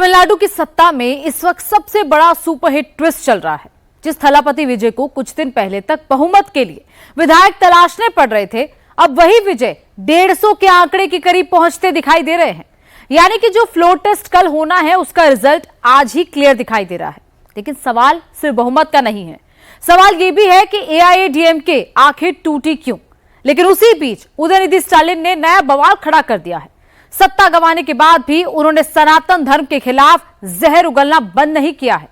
तमिलनाडु की सत्ता में इस वक्त सबसे बड़ा सुपरहिट ट्विस्ट चल रहा है। जिस थलापति विजय को कुछ दिन पहले तक बहुमत के लिए विधायक तलाशने पड़ रहे थे, अब वही विजय 150 के आंकड़े के करीब पहुंचते दिखाई दे रहे हैं। यानी कि जो फ्लोर टेस्ट कल होना है उसका रिजल्ट आज ही क्लियर दिखाई दे रहा है। लेकिन सवाल सिर्फ बहुमत का नहीं है, सवाल यह भी है कि एआईएडीएमके आखिर टूटी क्यों। लेकिन उसी बीच उदयनिधि स्टालिन ने नया बवाल खड़ा कर दिया है। सत्ता गंवाने के बाद भी उन्होंने सनातन धर्म के खिलाफ जहर उगलना बंद नहीं किया है,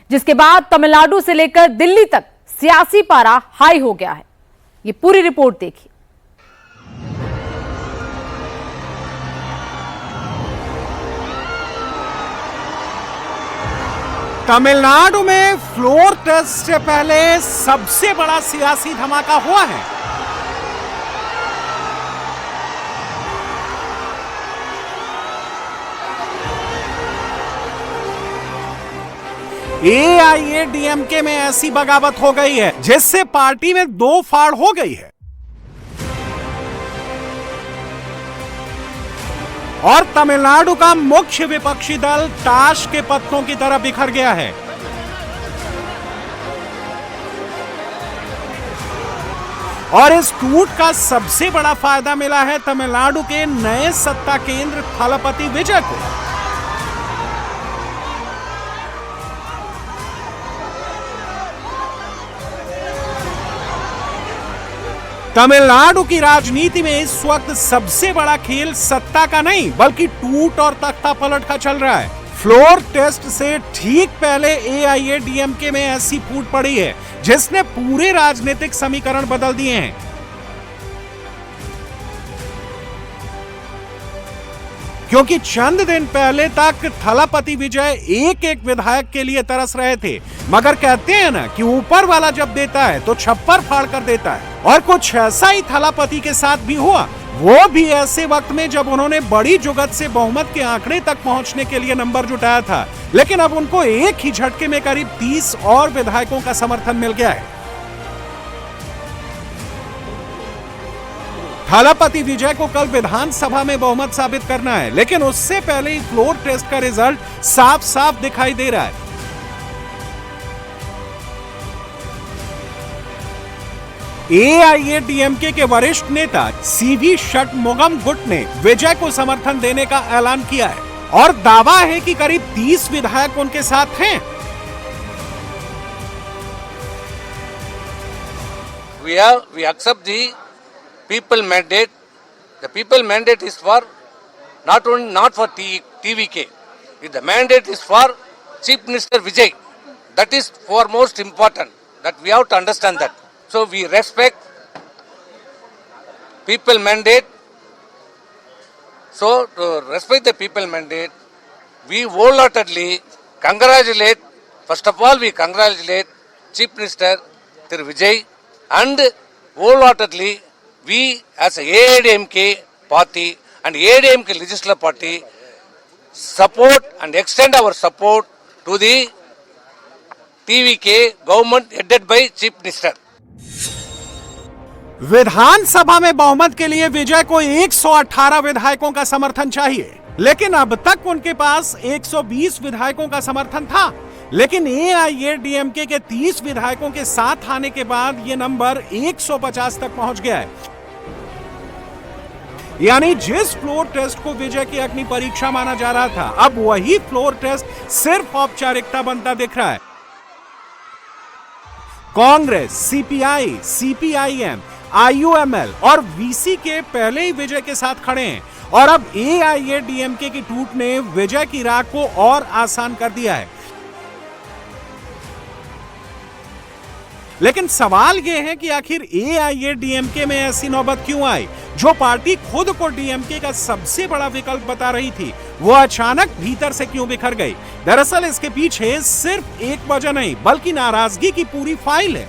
जिसके बाद तमिलनाडु से लेकर दिल्ली तक सियासी पारा हाई हो गया है। ये पूरी रिपोर्ट देखिए। तमिलनाडु में फ्लोर टेस्ट से पहले सबसे बड़ा सियासी धमाका हुआ है। एआईएडीएमके में ऐसी बगावत हो गई है जिससे पार्टी में दो फाड़ हो गई है और तमिलनाडु का मुख्य विपक्षी दल ताश के पत्तों की तरह बिखर गया है। और इस टूट का सबसे बड़ा फायदा मिला है तमिलनाडु के नए सत्ता केंद्र थलापति विजय को। तमिलनाडु की राजनीति में इस वक्त सबसे बड़ा खेल सत्ता का नहीं बल्कि टूट और तख्ता पलट का चल रहा है। फ्लोर टेस्ट से ठीक पहले एआईएडीएमके में ऐसी फूट पड़ी है जिसने पूरे राजनीतिक समीकरण बदल दिए हैं। क्योंकि चंद दिन पहले तक थलापति विजय एक एक विधायक के लिए तरस रहे थे, मगर कहते हैं ना कि ऊपर वाला जब देता है तो छप्पर फाड़ कर देता है। और कुछ ऐसा ही थलापति के साथ भी हुआ, वो भी ऐसे वक्त में जब उन्होंने बड़ी जुगत से बहुमत के आंकड़े तक पहुंचने के लिए नंबर जुटाया था। लेकिन अब उनको एक ही झटके में करीब 30 और विधायकों का समर्थन मिल गया है। थलापति विजय को कल विधानसभा में बहुमत साबित करना है, लेकिन उससे पहले ही फ्लोर टेस्ट का रिजल्ट साफ साफ दिखाई दे रहा है। एआईएडीएमके के वरिष्ठ नेता सीवी षटमुगम गुट ने विजय को समर्थन देने का ऐलान किया है और दावा है कि करीब 30 विधायक उनके साथ हैं। We accept the people mandate. The people mandate is for not for TVK. The mandate is for Chief Minister Vijay. That is foremost important. That we have to understand that. So we respect people mandate. So to respect the people mandate, we wholeheartedly congratulate. First of all, we congratulate Chief Minister Thiru Vijay, and wholeheartedly we as a AIADMK party and AIADMK legislative party support and extend our support to the TVK government headed by Chief Minister. विधानसभा में बहुमत के लिए विजय को 118 विधायकों का समर्थन चाहिए, लेकिन अब तक उनके पास 120 विधायकों का समर्थन था। लेकिन एआईएडीएमके के 30 विधायकों के साथ आने के बाद यह नंबर 150 तक पहुंच गया है। यानी जिस फ्लोर टेस्ट को विजय की अग्नि परीक्षा माना जा रहा था, अब वही फ्लोर टेस्ट सिर्फ औपचारिकता बनता दिख रहा है। कांग्रेस, सीपीआई, सीपीआईएम, आईयूएमएल और वीसी के पहले ही विजय के साथ खड़े हैं और अब एआईएडीएमके की टूट ने विजय की राह को और आसान कर दिया है। लेकिन सवाल यह है कि आखिर एआईएडीएमके में ऐसी नौबत क्यों आई? जो पार्टी खुद को डीएमके का सबसे बड़ा विकल्प बता रही थी, वो अचानक भीतर से क्यों बिखर गई? दरअसल इसके पीछे सिर्फ एक वजह नहीं बल्कि नाराजगी की पूरी फाइल है।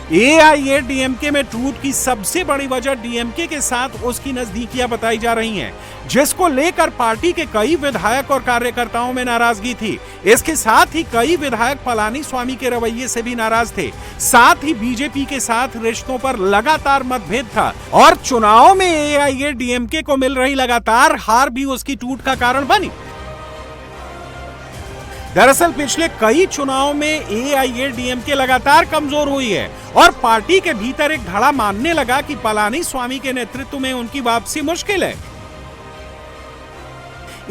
एआईएडीएमके में टूट की सबसे बड़ी वजह डीएमके के साथ उसकी नजदीकियां बताई जा रही हैं, जिसको लेकर पार्टी के कई विधायक और कार्यकर्ताओं में नाराजगी थी। इसके साथ ही कई विधायक पलानीस्वामी के रवैये से भी नाराज थे। साथ ही बीजेपी के साथ रिश्तों पर लगातार मतभेद था और चुनाव में एआईएडीएमके को मिल रही लगातार हार भी उसकी टूट का कारण बनी। दरअसल पिछले कई चुनाव में एआईएडीएमके लगातार कमजोर हुई है और पार्टी के भीतर एक धड़ा मानने लगा कि पलानीस्वामी के नेतृत्व में उनकी वापसी मुश्किल है।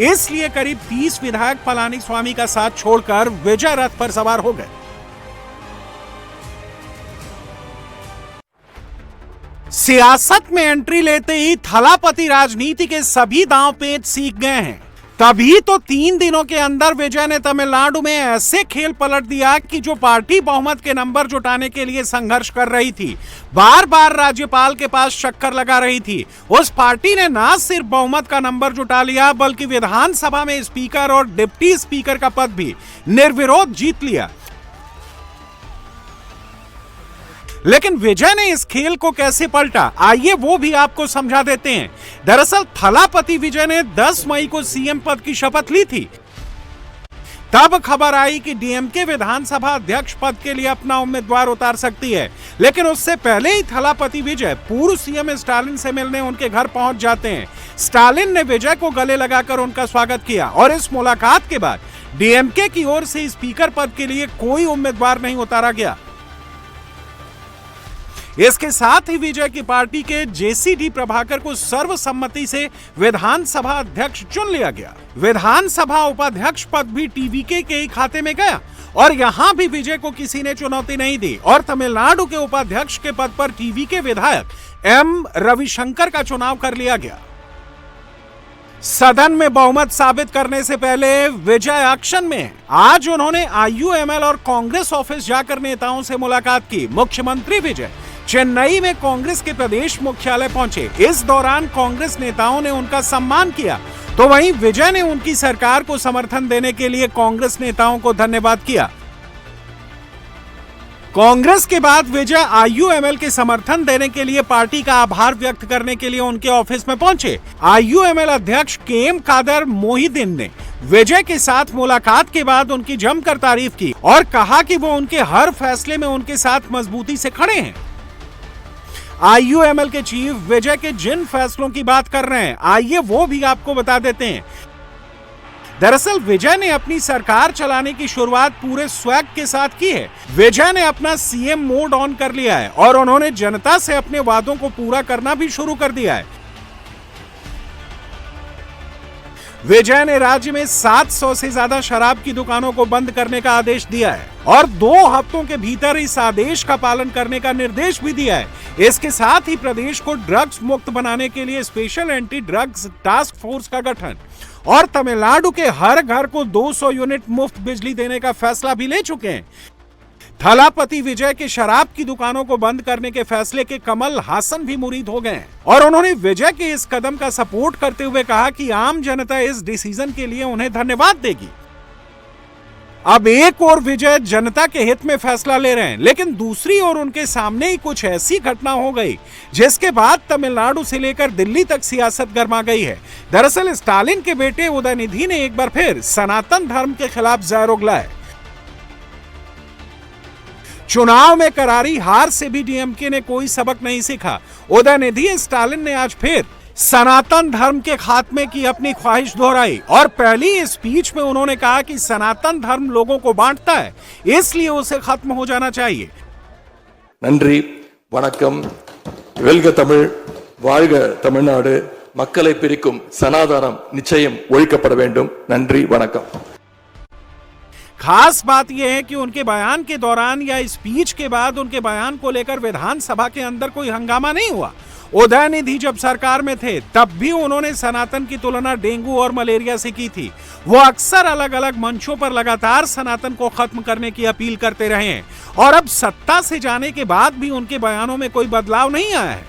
इसलिए करीब 30 विधायक पलानीस्वामी का साथ छोड़कर विजय रथ पर सवार हो गए। सियासत में एंट्री लेते ही थलापति राजनीति के सभी दांव पेच सीख गए हैं। तभी तो 3 दिनों के अंदर विजय ने तमिलनाडु में ऐसे खेल पलट दिया कि जो पार्टी बहुमत के नंबर जुटाने के लिए संघर्ष कर रही थी, बार बार राज्यपाल के पास चक्कर लगा रही थी, उस पार्टी ने न सिर्फ बहुमत का नंबर जुटा लिया बल्कि विधानसभा में स्पीकर और डिप्टी स्पीकर का पद भी निर्विरोध जीत लिया। लेकिन विजय ने इस खेल को कैसे पलटा, आइए वो भी आपको समझा देते हैं। दरअसल थलापति विजय ने 10 मई को सीएम पद की शपथ ली थी। तब खबर आई कि डीएमके विधानसभा अध्यक्ष पद के लिए अपना उम्मीदवार उतार सकती है, लेकिन उससे पहले ही थलापति विजय पूर्व सीएम स्टालिन से मिलने उनके घर पहुंच जाते हैं। स्टालिन ने विजय को गले लगाकर उनका स्वागत किया और इस मुलाकात के बाद डीएमके की ओर से स्पीकर पद के लिए कोई उम्मीदवार नहीं उतारा गया। इसके साथ ही विजय की पार्टी के जेसीडी प्रभाकर को सर्वसम्मति से विधानसभा अध्यक्ष चुन लिया गया। विधानसभा उपाध्यक्ष पद भी टीवीके के ही खाते में गया और यहां भी विजय को किसी ने चुनौती नहीं दी और तमिलनाडु के उपाध्यक्ष के पद पर टीवीके विधायक एम रविशंकर का चुनाव कर लिया गया। सदन में बहुमत साबित करने से पहले विजय एक्शन में। आज उन्होंने आईयूएमएल और कांग्रेस ऑफिस जाकर नेताओं से मुलाकात की। मुख्यमंत्री विजय चेन्नई में कांग्रेस के प्रदेश मुख्यालय पहुंचे। इस दौरान कांग्रेस नेताओं ने उनका सम्मान किया, तो वहीं विजय ने उनकी सरकार को समर्थन देने के लिए कांग्रेस नेताओं को धन्यवाद किया। कांग्रेस के बाद विजय आईयूएमएल के समर्थन देने के लिए पार्टी का आभार व्यक्त करने के लिए उनके ऑफिस में पहुंचे। आईयूएमएल अध्यक्ष केएम कादर मोहिदीन ने विजय के साथ मुलाकात के बाद उनकी जमकर तारीफ की और कहा कि वो उनके हर फैसले में उनके साथ मजबूती से खड़े हैं। आईयूएमएल के चीफ विजय के जिन फैसलों की बात कर रहे हैं, आइए वो भी आपको बता देते हैं। दरअसल विजय ने अपनी सरकार चलाने की शुरुआत पूरे स्वैग के साथ की है। विजय ने अपना सीएम मोड ऑन कर लिया है और उन्होंने जनता से अपने वादों को पूरा करना भी शुरू कर दिया है। विजय ने राज्य में 700 से ज्यादा शराब की दुकानों को बंद करने का आदेश दिया है और 2 हफ्तों के भीतर इस आदेश का पालन करने का निर्देश भी दिया है। इसके साथ ही प्रदेश को ड्रग्स मुक्त बनाने के लिए special anti drugs task force का गठन और तमिलनाडु के हर घर को 200 यूनिट मुफ्त बिजली देने का फैसला भी ले चुके हैं। थलापति विजय के शराब की दुकानों को बंद करने के फैसले के कमल हासन भी मुरीद हो गए और उन्होंने विजय के इस कदम का सपोर्ट करते हुए कहा कि आम जनता इस डिसीजन के लिए उन्हें धन्यवाद देगी। अब एक और विजय जनता के हित में फैसला ले रहे हैं, लेकिन दूसरी ओर उनके सामने ही कुछ ऐसी घटना हो गई जिसके बाद तमिलनाडु से लेकर दिल्ली तक सियासत गर्मा गई है। दरअसल स्टालिन के बेटे उदयनिधि ने एक बार फिर सनातन धर्म के खिलाफ जहर उगला है। चुनाव में करारी हार से भी डीएमके ने कोई सबक नहीं सीखा। उदयनिधि स्टालिन ने आज फिर सनातन धर्म के खात्मे की अपनी ख्वाहिश दोहराई और पहली स्पीच में उन्होंने कहा कि सनातन धर्म लोगों को बांटता है, इसलिए उसे खत्म हो जाना चाहिए। நன்றி, வணக்கம், வெல்க தமிழ், வாழ்க தமிழ்நாடு, மக்களை பிரிக்கும் சனாதனம் நிச்சயம் ஒழிக்கப்பட வேண்டும்। நன்றி, वणकम। खास बात यह है कि उनके बयान के दौरान या स्पीच के बाद उनके बयान को लेकर विधानसभा के अंदर कोई हंगामा नहीं हुआ। उदयनिधि जब सरकार में थे तब भी उन्होंने सनातन की तुलना डेंगू और मलेरिया से की थी। वो अक्सर अलग अलग मंचों पर लगातार सनातन को खत्म करने की अपील करते रहे हैं और अब सत्ता से जाने के बाद भी उनके बयानों में कोई बदलाव नहीं आया है।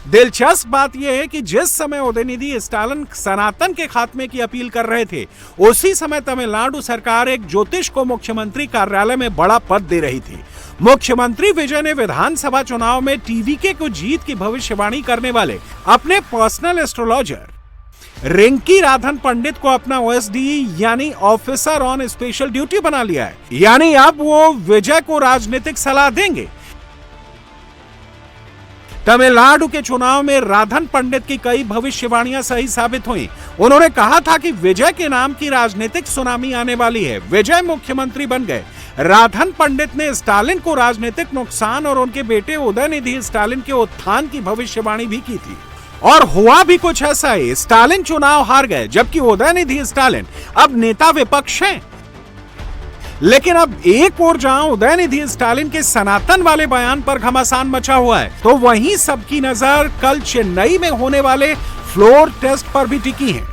दिलचस्प बात यह है कि जिस समय उदयनिधि स्टालिन सनातन के खात्मे की अपील कर रहे थे, उसी समय तमिलनाडु सरकार एक ज्योतिष को मुख्यमंत्री कार्यालय में बड़ा पद दे रही थी। मुख्यमंत्री विजय ने विधानसभा चुनाव में टीवीके को जीत की भविष्यवाणी करने वाले अपने पर्सनल एस्ट्रोलॉजर रिंकी राधन पंडित को अपना ओएसडी यानी ऑफिसर ऑन स्पेशल ड्यूटी बना लिया है। यानी अब वो विजय को राजनीतिक सलाह देंगे। तमिलनाडु के चुनाव में राधन पंडित की कई भविष्यवाणियां सही साबित हुई। उन्होंने कहा था कि विजय के नाम की राजनीतिक सुनामी आने वाली है, विजय मुख्यमंत्री बन गए। राधन पंडित ने स्टालिन को राजनीतिक नुकसान और उनके बेटे उदयनिधि स्टालिन के उत्थान की भविष्यवाणी भी की थी, और हुआ भी कुछ ऐसा ही। स्टालिन चुनाव हार गए, जबकि उदयनिधि स्टालिन अब नेता विपक्ष हैं। लेकिन अब एक और जहां उदयनिधि स्टालिन के सनातन वाले बयान पर घमासान मचा हुआ है, तो वहीं सबकी नजर कल चेन्नई में होने वाले फ्लोर टेस्ट पर भी टिकी है।